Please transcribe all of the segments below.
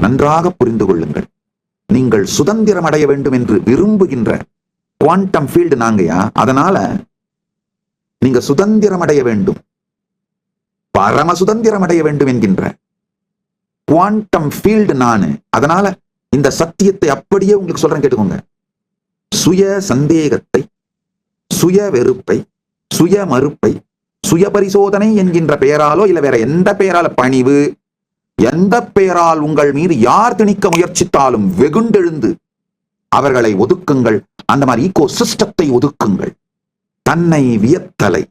நன்றாக புரிந்து கொள்ளுங்கள். நீங்கள் சுதந்திரம் அடைய வேண்டும் என்று விரும்புகின்ற குவாண்டம் ஃபீல்டு நாங்கயா. அதனால நீங்க சுதந்திரம் அடைய வேண்டும், பரம சுதந்திரம் அடைய வேண்டும் என்கின்ற குவாண்டம் ஃபீல்டு நானு. அதனால இந்த சத்தியத்தை அப்படியே உங்களுக்கு சொல்றேன், கேட்டுக்கோங்க. சுய சந்தேகத்தை, சுய வெறுப்பை, சுய மறுப்பை, சுய பரிசோதனை என்கின்ற பெயராலோ இல்ல வேற எந்த பெயரால, பணிவு, எந்த பெயரால் உங்கள் மீது யார் திணிக்க முயற்சித்தாலும் வெகுண்டெழுந்து அவர்களை ஒதுக்குங்கள். அந்த மாதிரி ஈகோ சிஸ்டத்தை ஒதுக்குங்கள். தன்னை வியத்தலை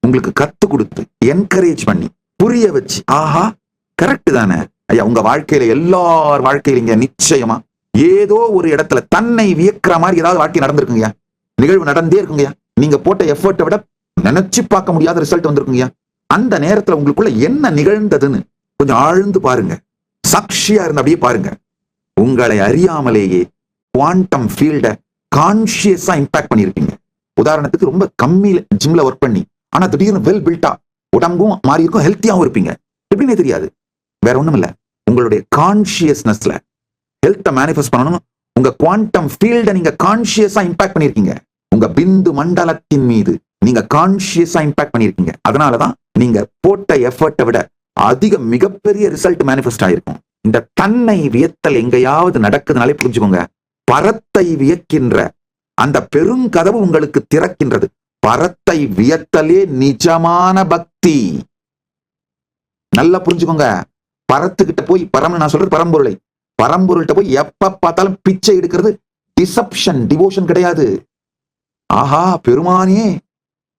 உங்களுக்கு கத்து கொடுத்து என்கரேஜ் பண்ணி புரிய வச்சு, ஆஹா கரெக்ட் தானே ஐயா. உங்க வாழ்க்கையில எல்லார் வாழ்க்கையில இங்க நிச்சயமா ஏதோ ஒரு இடத்துல தன்னை வியக்கிற மாதிரி ஏதாவது வாழ்க்கை நடந்திருக்குங்கய்யா, நிகழ்வு நடந்தே இருக்குங்கய்யா. நீங்க போட்ட எஃபர்ட்டை விட நினைச்சு பார்க்க முடியாத ரிசல்ட் வந்திருக்குங்கய்யா. அந்த நேரத்துல உங்களுக்குள்ள என்ன நிகழ்ந்ததுன்னு கொஞ்சம் ஆழ்ந்து பாருங்க, சாட்சியா இருந்து அப்படியே பாருங்க. உங்களை அறியாமலேயே குவாண்டம் ஃபீல்ட கான்சியஸா இம்பாக்ட் பண்ணிருக்கீங்க. உதாரணத்துக்கு ரொம்ப கம்மியில ஜிம்ல ஒர்க் பண்ணி ஆனா திடீர்னு வெல் பில்டா உடம்பும் மாறி இருக்கும், ஹெல்த்தியாவும் இருப்பீங்க. எப்படின்னே தெரியாது. வேற ஒண்ணும் இல்ல, உங்களுடைய கான்சியஸ்னஸ்ல ஹெல்த்தை மேனிஃபெஸ்ட் பண்ணணும். உங்க குவாண்டம் ஃபீல்ட நீங்க கான்சியஸா இம்பாக்ட் பண்ணிருக்கீங்க. உங்க பிந்து மண்டலத்தின் மீது நீங்க கான்சியஸா இம்பாக்ட் பண்ணிருக்கீங்க. அதனாலதான் நீங்க போட்ட எஃபர்ட்டை விட அதிக மிகப்பெரிய ரிசல்ட் மேனிஃபெஸ்ட் ஆயிருக்கும். இந்த தன்னை வியத்தல் எங்கேயாவது நடக்குதுனாலே புரிஞ்சுக்கோங்க, பரத்தை வியக்கின்ற அந்த பெருங்கதவு உங்களுக்கு திறக்கின்றது. பரத்தை வியத்தலே நிஜமான பக்தி. நல்லா புரிஞ்சுக்கோங்க. பரத்துக்கிட்ட போய், பரம்னு நான் சொல்றது பரம்பொருளை, பரம்பொருள்கிட்ட போய் எப்ப பார்த்தாலும் பிச்சை எடுக்கிறது டிசப்ஷன், டிவோஷன் கிடையாது. ஆஹா பெருமானே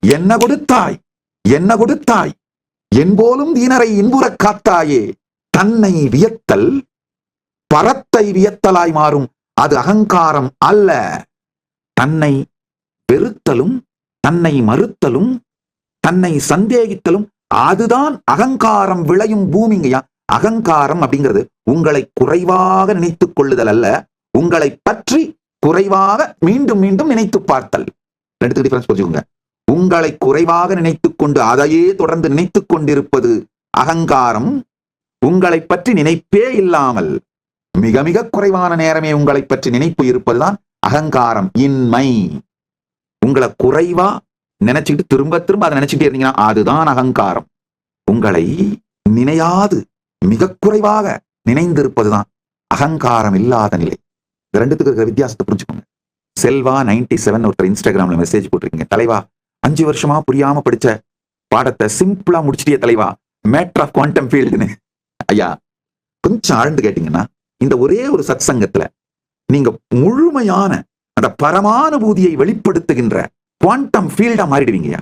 என்ன கொடுத்தாய், என்ன கொடுத்தாய், என்போலும் தீனரை இன்புற காத்தாயே. தன்னை வியத்தல் பரத்தை வியத்தலாய் மாறும். அது அகங்காரம் அல்ல. தன்னை வெறுத்தலும், தன்னை மறுத்தலும், தன்னை சந்தேகித்தலும் அதுதான் அகங்காரம் விளையும் பூமிங்கயா. அகங்காரம் அப்படிங்கிறது உங்களை குறைவாக நினைத்துக் கொள்ளுதல் அல்ல, உங்களை பற்றி குறைவாக மீண்டும் மீண்டும் நினைத்து பார்த்தல். ரெண்டுத்துக்கு டிஃபரன்ஸ் புரிஞ்சுக்கோங்க. உங்களை குறைவாக நினைத்துக் கொண்டு அதையே தொடர்ந்து நினைத்துக் கொண்டிருப்பது அகங்காரம். உங்களை பற்றி நினைப்பே இல்லாமல் மிக மிக குறைவான நேரமே உங்களை பற்றி நினைப்பு இருப்பதுதான் அகங்காரம், இன்மை. உங்களை குறைவா நினைச்சுக்கிட்டு திரும்ப திரும்ப அதை நினைச்சுட்டே இருந்தீங்கன்னா அதுதான் அகங்காரம். உங்களை நினையாது மிக குறைவாக நினைந்திருப்பதுதான் அகங்காரம் இல்லாத நிலை. இது ரெண்டுத்துக்கு இருக்கிற வித்தியாசத்தை புரிஞ்சுக்கோங்க. செல்வா 97 ஒருத்தர் இன்ஸ்டாகிராம்ல மெசேஜ் போட்டிருக்கீங்க. தலைவா 5 வருஷமா புரியாம படிச்ச பாடத்தை சிம்பிளா முடிச்சிட்டிய தலைவா, மேட்டர் ஆஃப் குவாண்டம் ஃபீல்டுன்னு. ஐயா கொஞ்சம் ஆழ்ந்து கேட்டீங்கன்னா இந்த ஒரே ஒரு சத் சங்கத்துல நீங்க முழுமையான அந்த பரமானுபூதியை வெளிப்படுத்துகின்ற குவாண்டம் ஃபீல்டா மாறிடுவீங்கயா.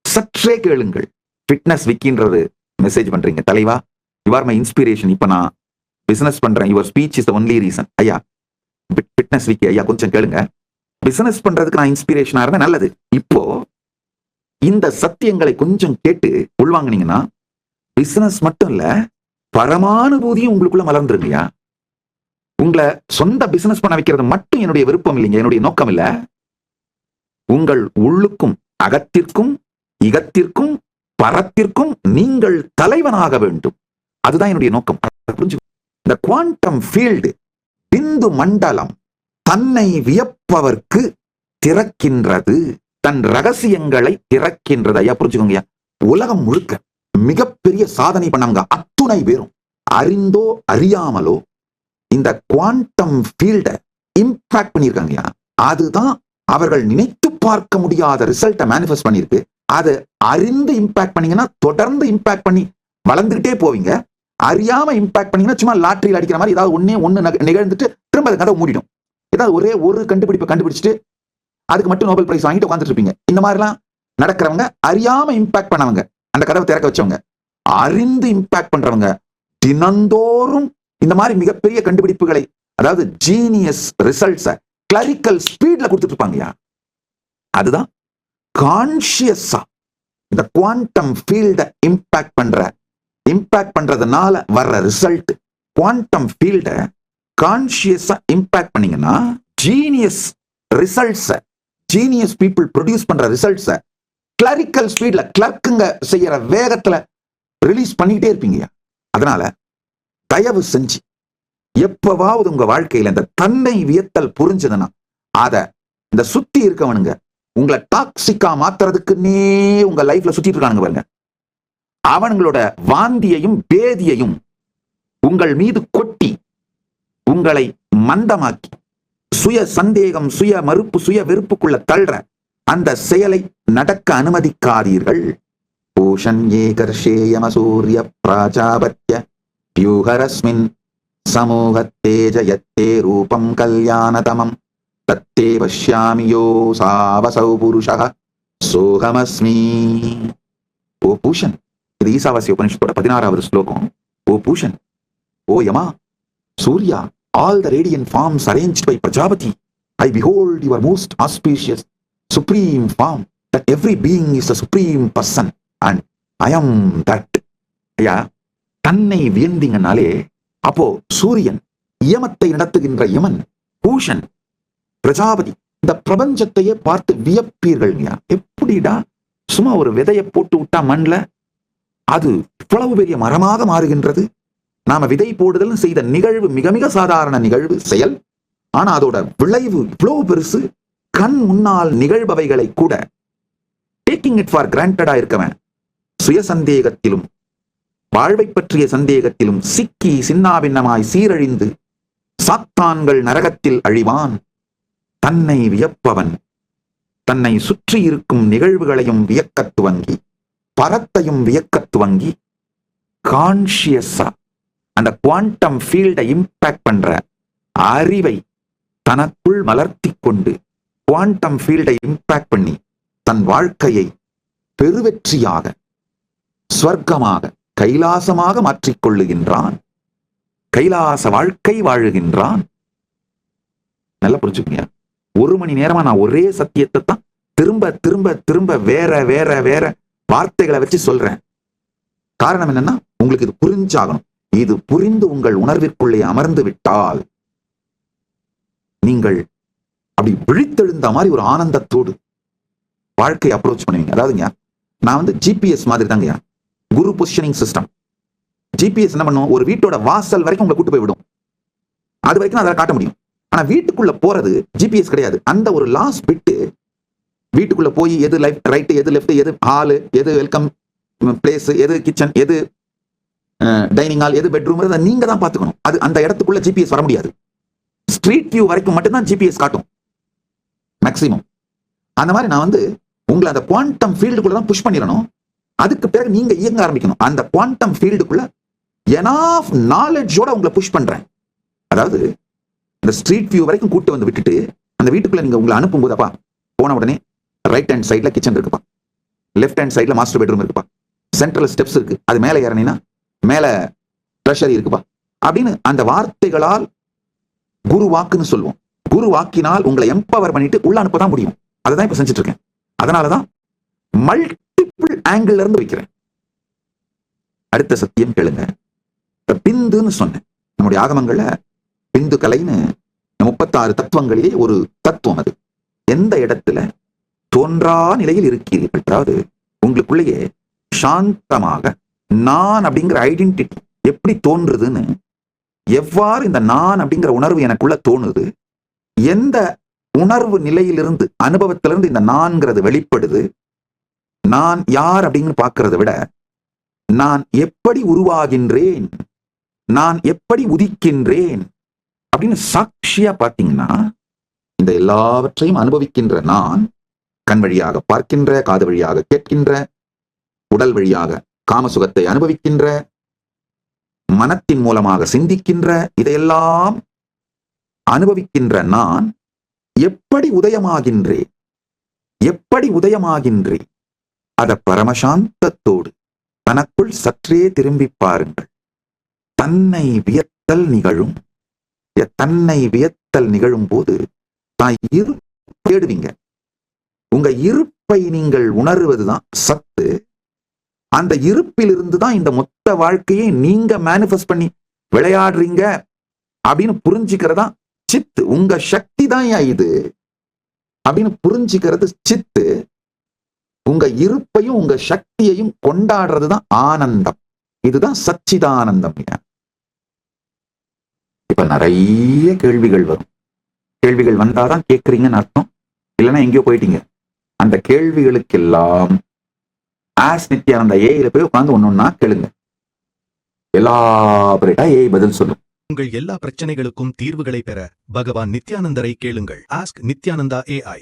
சற்றே கேளுங்கள். ஃபிட்னஸ் விக்கின்றது மெசேஜ் பண்றீங்க. தலைவா யூ ஆர் மை இன்ஸ்பிரேஷன். இப்ப நான் பிசினஸ் பண்றேன், your speech is the only reason. ஐயா ஃபிட்னஸ் விக்கி ஐயா கொஞ்சம் கேளுங்க. பிசினஸ் பண்றதுக்கு நான் இன்ஸ்பிரேஷனா இருந்தேன், நல்லது. இப்போ இந்த சத்தியங்களை கொஞ்சம் கேட்டு உள்வாங்கினீங்கன்னா பிசினஸ் மட்டும் இல்ல பரமானுபூதியும் உங்களுக்குள்ள மலர்ந்துருங்கய்யா. உங்களை சொந்த பிசினஸ் பண்ண வைக்கிறது மட்டும் என்னுடைய விருப்பம் இல்லைங்க, என்னுடைய நோக்கம் இல்ல. உங்கள் உள்ளுக்கும் அகத்திற்கும் இகத்திற்கும் பரத்திற்கும் நீங்கள் தலைவனாக வேண்டும். அதுதான் என்னுடைய நோக்கம். புரிஞ்சு. இந்த குவாண்டம் ஃபீல்டு பிந்து மண்டலம் தன்னை வியப்பவர்க்கு திறக்கின்றது, தன் ரகசியங்களை திறக்கின்றது. ஐயா புரிஞ்சுக்கோங்க. உலகம் முழுக்க மிகப்பெரிய சாதனை பண்ணவங்க அத்துணை பேரும் அறிந்தோ அறியாமலோ இந்த குவாண்டம் ஃபீல்ட இம்பாக்ட் பண்ணியிருக்காங்க. அதுதான் அவர்கள் நினைத்து பார்க்க முடியாத ரிசல்ட்டை மேனிஃபெஸ்ட் பண்ணிருக்கு. அதை அறிந்து இம்பாக்ட் பண்ணீங்கன்னா தொடர்ந்து இம்பாக்ட் பண்ணி வளர்ந்துகிட்டே போவீங்க. அறியாம இம்பாக்ட் பண்ணீங்கன்னா சும்மா லாட்டரியில் அடிக்கிற மாதிரி ஏதாவது ஒண்ணு நிகழ்ந்துட்டு திரும்ப அது கதவை மூடிடும். ஏதாவது ஒரே ஒரு கண்டுபிடிப்பை கண்டுபிடிச்சிட்டு அதுக்கு மட்டும் நோபல் பிரைஸ் வாங்கிட்டு உட்காந்துட்டு இருப்பீங்க. இந்த மாதிரிலாம் நடக்கிறவங்க அறியாம இம்பாக்ட் பண்ணவங்க, அந்த கதவை திறக்க வச்சவங்க. அறிந்து இம்பாக்ட் பண்றவங்க தினந்தோறும் இந்த மாதிரி மிகப்பெரிய கண்டுபிடிப்புகளை, அதாவது ஜீனியஸ் ரிசல்ட்ஸை கிளரிக்கல் ஸ்பீட்ல கொடுத்துட்டு இருப்பாங்கயா. அதுதான் கான்சியஸா இந்த குவாண்டம் ஃபீல்ட இம்பாக்ட் பண்றதுனால வர்ற ரிசல்ட். குவாண்டம் ஃபீல்ட கான்சியஸா இம்பாக்ட் பண்ணீங்கன்னா genius results, genius people produce பண்ற ரிசல்ட்ஸ கிளரிக்கல் ஸ்பீட்ல கிளர்க்குங்க செய்யற வேகத்துல ரிலீஸ் பண்ணிக்கிட்டே இருப்பீங்க. அதனால தயவு செஞ்சு எப்பவாவது உங்க வாழ்க்கையில இந்த தன்னை வியத்தல் புரிஞ்சதுன்னா அத இந்த சுத்தி இருக்கவனுங்க உங்களை டாக்ஸிக்கா மாத்துறதுக்குன்னே உங்க லைஃப்ல சுத்திட்டு இருக்கானுங்க பாருங்க, அவனுங்களோட வாந்தியையும் பேதியையும் உங்கள் மீது கொட்டி உங்களை மந்தமாக்கி சுய சந்தேகம், சுய மறுப்பு, சுய வெறுப்புக்குள்ள தள்ளுற அந்த செயலை நடக்க அனுமதிக்காதீர்கள். பூஷன் ஏகர்ஷேயம சூரிய பிராஜாபத்ய பியூஹரஸ்மின் சமூகத்தேஜயத்தே ரூபம் கல்யாணதமம் தத்தே பஷ்யாமியோ சாவசௌ புருஷः சோகமஸ்மி. ஓ பூஷன், இது ஈசாவாசிய உபனிஷத்தோட 16வது ஸ்லோகம். ஓ பூஷன், ஓ யமா, Surya, all the radiant forms arranged by Prajapati, I behold your most auspicious supreme form, that every being is a supreme person and I am that. ஐயா, தன்னை வியந்திங்கனாலே அப்போ சூரியன், யமத்தை நடத்துகின்ற யமன், பூஷன், பிரஜாபதி, இந்த பிரபஞ்சத்தையே பார்த்து வியப்பீர்கள். எப்படிடா சும்மா ஒரு விதையை போட்டு விட்டா மண்ல அது இவ்வளவு பெரிய மரமாக மாறுகின்றது. நாம விதை போடுதல் செய்த நிகழ்வு மிக மிக சாதாரண நிகழ்வு செயல், ஆனா அதோட விளைவு இவ்வளவு பெருசு. கண் முன்னால் நிகழ்பவைகளை கூட டேக்கிங் இட் ஃபார் கிராண்டடா இருக்கவன் சுய சந்தேகத்திலும் வாழ்வை பற்றிய சந்தேகத்திலும் சிக்கி சின்னாபின்னமாய் சீரழிந்து சாத்தான்கள் நரகத்தில் அழிவான். தன்னை வியப்பவன் தன்னை சுற்றி இருக்கும் நிகழ்வுகளையும் வியக்கத் துவங்கி பரத்தையும் வியக்கத் துவங்கி கான்சியஸா அந்த குவாண்டம் ஃபீல்டை இம்பாக்ட் பண்ற அறிவை தனக்குள் மலர்த்தி கொண்டு குவாண்டம் ஃபீல்டை இம்பாக்ட் பண்ணி தன் வாழ்க்கையை பெருவெற்றியாக ஸ்வர்க்கமாக கைலாசமாக மாற்றிக்கொள்ளுகின்றான். கைலாச வாழ்க்கை வாழுகின்றான். நல்லா புரிஞ்சுக்கங்க. 1 மணி நேரமா நான் ஒரே சத்தியத்தை தான் திரும்ப திரும்ப திரும்ப வேற வேற வேற வார்த்தைகளை வச்சு சொல்றேன். காரணம் என்னன்னா, உங்களுக்கு இது புரிஞ்சாகணும். இது புரிந்து உங்கள் உணர்விற்குள்ளே அமர்ந்து விட்டால் நீங்கள் அப்படி விழித்தெழுந்த மாதிரி ஒரு ஆனந்தத்தோடு வாழ்க்கை அப்ரோச் பண்ணுவீங்க. அதாவதுங்க, நான் வந்து ஜிபிஎஸ் மாதிரி தாங்கய்யா, குரு பொசிஷனிங் சிஸ்டம். ஜிபிஎஸ் என்ன பண்ணும், ஒரு வீட்டோட வாசல் வரைக்கும் உங்களை கூட்டு போய் விடும். அது வரைக்கும் அதை காட்ட முடியும். ஆனா வீட்டுக்குள்ள போறது ஜிபிஎஸ் கிடையாது. அந்த ஒரு லாஸ்ட் பிட்டு வீட்டுக்குள்ள போய் எது ரைட், எது லெஃப்ட், எது ஹாலு, எது வெல்கம் பிளேஸ், எது கிச்சன், எது டைனிங் ஹால், எது பெட்ரூம், நீங்க தான் பாத்துக்கணும். அது அந்த இடத்துக்குள்ள ஜிபிஎஸ் வர முடியாது. ஸ்ட்ரீட் வியூ வரைக்கும் மட்டும்தான் ஜிபிஎஸ் காட்டும் மேக்சிமம். அந்த மாதிரி நான் வந்து உங்களை அந்த குவாண்டம் ஃபீல்டுக்குள்ள தான் புஷ் பண்ணிடணும். அதுக்கு பிறகு நீங்க இயங்க ஆரம்பிக்கணும். அந்த குவாண்டம் ஃபீல்டுக்குள்ள எனாஃப் நாலேஜோட உங்களை புஷ் பண்றேன். அதாவது இந்த ஸ்ட்ரீட் வியூ வரைக்கும் கூட்டு வந்து விட்டுட்டு அந்த வீட்டுக்குள்ள நீங்க உங்களை அனுப்பும் போதப்பா, போன உடனே ரைட் ஹேண்ட் சைட்ல கிச்சன் இருக்குப்பா, லெஃப்ட் ஹேண்ட் சைட்ல மாஸ்டர் பெட்ரூம் இருக்குப்பா, சென்ட்ரல் ஸ்டெப்ஸ் இருக்கு, அது மேல ஏறினா மேல ட்ரெஷரி இருக்குப்பா அப்படின்னு அந்த வார்த்தைகளால் குரு வாக்குன்னு சொல்லுவோம். குரு வாக்கினால் உங்களை எம்பவர் பண்ணிட்டு உள்ள அனுப்பதான் முடியும். அதுதான் இப்ப செஞ்சுட்டு இருக்கேன். அதனாலதான் மல்டிபிள் ஆங்கிள் இருந்து வைக்கிறேன். அடுத்த சத்தியம் கேளுங்க. பிந்துன்னு சொன்னேன். நம்முடைய ஆகமங்கள்ல பிந்து கலைன்னு 36 தத்துவங்களிலே ஒரு தத்துவம். அது எந்த இடத்துல தோன்றா நிலையில் இருக்கிறீர்கள், அதாவது உங்களுக்குள்ளேயே சாந்தமாக நான் அப்படிங்கிற ஐடென்டிட்டி எப்படி தோன்றுதுன்னு, எவ்வாறு இந்த நான் அப்படிங்கிற உணர்வு எனக்குள்ள தோணுது, எந்த உணர்வு நிலையிலிருந்து அனுபவத்திலிருந்து இந்த நான்கிறது வெளிப்படுது, நான் யார் அப்படின்னு பார்க்கறத விட நான் எப்படி உருவாகின்றேன், நான் எப்படி உதிக்கின்றேன் அப்படின்னு சாட்சியா பார்த்தீங்கன்னா, இந்த எல்லாவற்றையும் அனுபவிக்கின்ற நான், கண் வழியாக பார்க்கின்ற, காது வழியாக கேட்கின்ற, உடல் வழியாக காமசுகத்தை அனுபவிக்கின்ற, மனத்தின் மூலமாக சிந்திக்கின்ற, இதையெல்லாம் அனுபவிக்கின்ற நான் எப்படி உதயமாகின்றேன், எப்படி உதயமாகின்றேன், அத பரமசாந்தத்தோடு தனக்குள் சற்றே திரும்பி பாருங்கள். தன்னை வியத்தல் நிகழும். தன்னை வியத்தல் நிகழும் போது தான் தேடுவீங்க. உங்க இருப்பை நீங்கள் உணர்வதுதான் சத்து. அந்த இருப்பிலிருந்து தான் இந்த மொத்த வாழ்க்கையை நீங்க மேனிஃபெஸ்ட் பண்ணி விளையாடுறீங்க அப்படின்னு புரிஞ்சுக்கிறதா சித்து. உங்க சக்தி தான் இது அப்படின்னு புரிஞ்சுக்கிறது சித்து. உங்க இருப்பையும் உங்க சக்தியையும் கொண்டாடுறதுதான் ஆனந்தம். இதுதான் சச்சிதானந்தம். இப்ப நிறைய கேள்விகள் வரும். கேள்விகள் வந்தாதான் கேட்கறீங்கன்னு அர்த்தம், இல்லைன்னா எங்கேயோ போயிட்டீங்க. அந்த கேள்விகளுக்கெல்லாம் ஆஸ் நித்யானந்தா ஏஐல போய் உட்கார்ந்து ஒன்னொன்னா கேளுங்க. எலாபரேட்டா ஏஐ பதில் சொல்லும். உங்கள் எல்லா பிரச்சனைகளுக்கும் தீர்வுகளை பெற பகவான் நித்யானந்தரை கேளுங்கள். Ask Nithyananda AI.